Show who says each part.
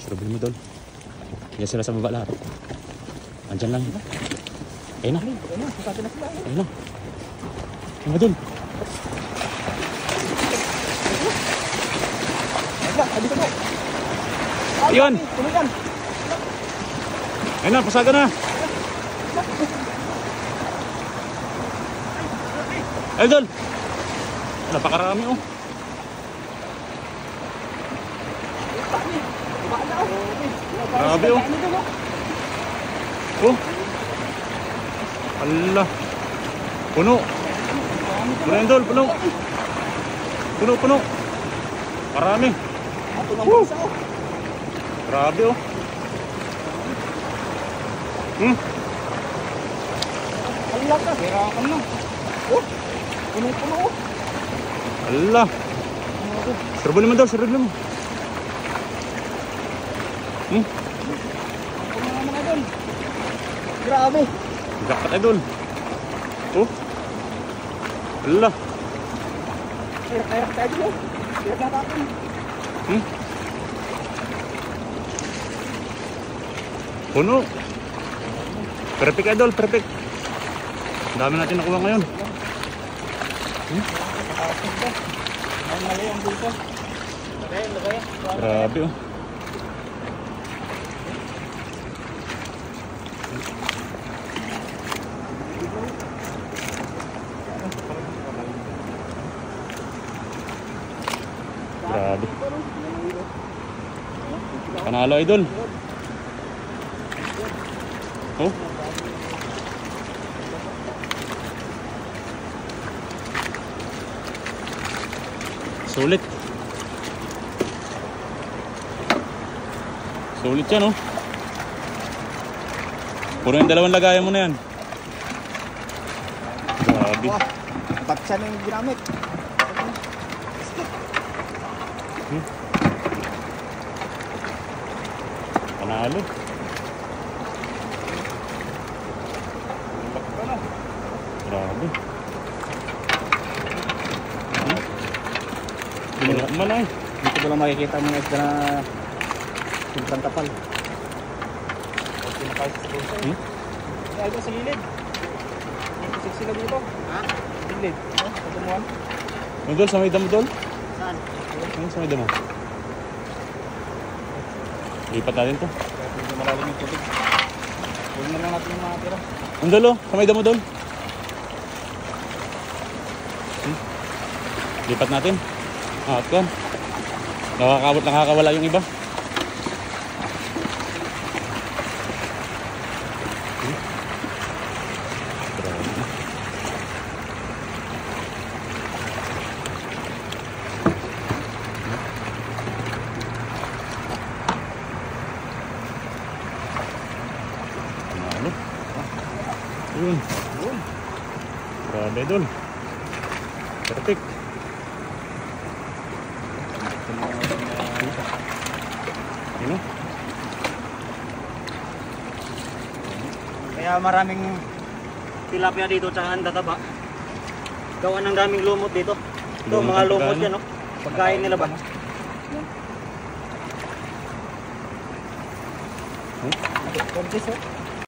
Speaker 1: Surubin mo doon. Yan sila sa baba lahat. Andyan lang. Ayun na. Ayun na. Ayun na doon. Ayun. Ayun na, pasaga na. Idol. Napakarami oh. Grabe oh. Oh. Allah. Puno. Puno Idol, puno. Puno. Marami. Grabe oh.
Speaker 2: Allah ka, hirapan na. Oh. Puno.
Speaker 1: Allah. Serban mo daw, serban mo.
Speaker 2: Grabe.
Speaker 1: Dapat Idol. Oh. Allah.
Speaker 2: Kaya tayo mo. Kaya natin.
Speaker 1: Puno. Perfect Idol, perfect. Ang dami natin nakuha ngayon.
Speaker 2: Mali ang dito. Lagay.
Speaker 1: Grabe oh. Grabe. Panalo Idol. Oh. Sulit. Sulit yan oh. Puro yung dalawang lagayan mo na yan. Grabe.
Speaker 2: Baksa na yung ginamit.
Speaker 1: Panalo. Grabe. Pinagman ay.
Speaker 2: Dito ko lang makikita mga isda na sobrang kapal. Ay, sa gilid. Siksi na dito. Ha? Gilid. Tumuan.
Speaker 1: Idol, sa may damo Idol?
Speaker 2: Saan?
Speaker 1: Ayun, sa may damo. Lipat natin to.
Speaker 2: Medyo malalim yung tubig. Huwag na lang natin yung mga tira.
Speaker 1: Idol oh, sa may damo Idol. Lipat natin. At kan. Nakakawala yung iba. Yun. Grabe Idol. Perfect. Yun.
Speaker 2: Kaya maraming tilapia dito tsaka ang tataba. Gawa ng daming lumot dito. Ito
Speaker 1: Lumot
Speaker 2: mga
Speaker 1: ang
Speaker 2: lumot
Speaker 1: pagkain.
Speaker 2: yan, no? Pagkain nila ba? Kontis, oh.